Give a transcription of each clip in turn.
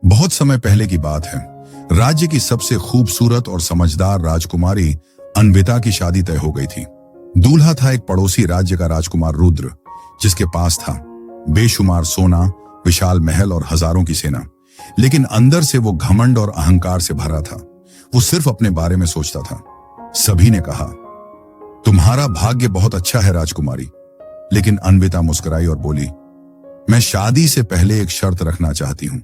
बहुत समय पहले की बात है। राज्य की सबसे खूबसूरत और समझदार राजकुमारी अन्विता की शादी तय हो गई थी। दूल्हा था एक पड़ोसी राज्य का राजकुमार रुद्र, जिसके पास था बेशुमार सोना, विशाल महल और हजारों की सेना। लेकिन अंदर से वो घमंड और अहंकार से भरा था। वो सिर्फ अपने बारे में सोचता था। सभी ने कहा, तुम्हारा भाग्य बहुत अच्छा है राजकुमारी। लेकिन अन्विता मुस्कुराई और बोली, मैं शादी से पहले एक शर्त रखना चाहती हूं।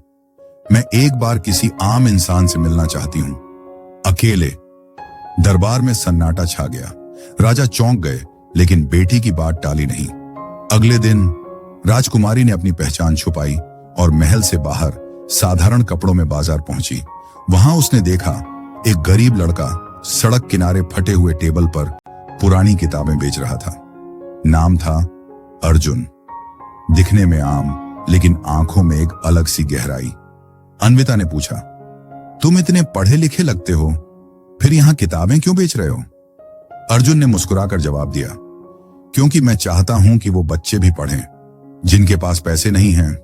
मैं एक बार किसी आम इंसान से मिलना चाहती हूं, अकेले। दरबार में सन्नाटा छा गया। राजा चौंक गए, लेकिन बेटी की बात टाली नहीं। अगले दिन राजकुमारी ने अपनी पहचान छुपाई और महल से बाहर साधारण कपड़ों में बाजार पहुंची। वहां उसने देखा एक गरीब लड़का सड़क किनारे फटे हुए टेबल पर पुरानी किताबें बेच रहा था। नाम था अर्जुन। दिखने में आम, लेकिन आंखों में एक अलग सी गहराई। अन्विता ने पूछा, तुम इतने पढ़े लिखे लगते हो, फिर यहां किताबें क्यों बेच रहे हो? अर्जुन ने मुस्कुराकर जवाब दिया, क्योंकि मैं चाहता हूं कि वो बच्चे भी पढ़ें जिनके पास पैसे नहीं हैं।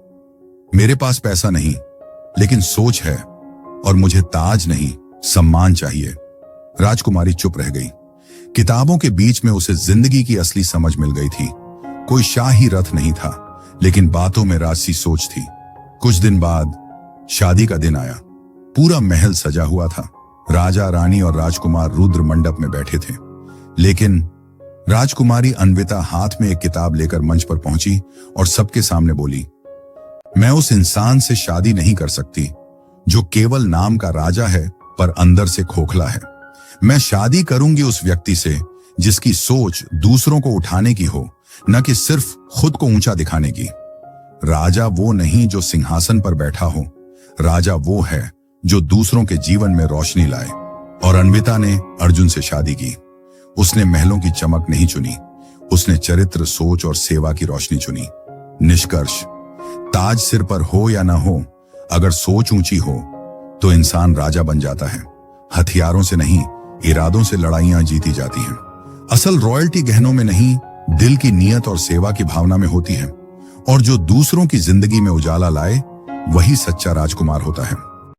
मेरे पास पैसा नहीं, लेकिन सोच है, और मुझे ताज नहीं, सम्मान चाहिए। राजकुमारी चुप रह गई। किताबों के बीच में उसे जिंदगी की असली समझ मिल गई थी। कोई शाही रथ नहीं था, लेकिन बातों में राजसी सोच थी। कुछ दिन बाद शादी का दिन आया। पूरा महल सजा हुआ था। राजा, रानी और राजकुमार रुद्र मंडप में बैठे थे। लेकिन राजकुमारी अन्विता हाथ में एक किताब लेकर मंच पर पहुंची और सबके सामने बोली, मैं उस इंसान से शादी नहीं कर सकती जो केवल नाम का राजा है पर अंदर से खोखला है। मैं शादी करूंगी उस व्यक्ति से जिसकी सोच दूसरों को उठाने की हो, न कि सिर्फ खुद को ऊंचा दिखाने की। राजा वो नहीं जो सिंहासन पर बैठा हो, राजा वो है जो दूसरों के जीवन में रोशनी लाए। और अन्विता ने अर्जुन से शादी की। उसने महलों की चमक नहीं चुनी, उसने चरित्र, सोच और सेवा की रोशनी चुनी। निष्कर्ष, ताज सिर पर हो या ना हो, अगर सोच ऊंची हो तो इंसान राजा बन जाता है। हथियारों से नहीं, इरादों से लड़ाइयां जीती जाती हैं। असल रॉयल्टी गहनों में नहीं, दिल की नियत और सेवा की भावना में होती है। और जो दूसरों की जिंदगी में उजाला लाए, वही सच्चा राजकुमार होता है।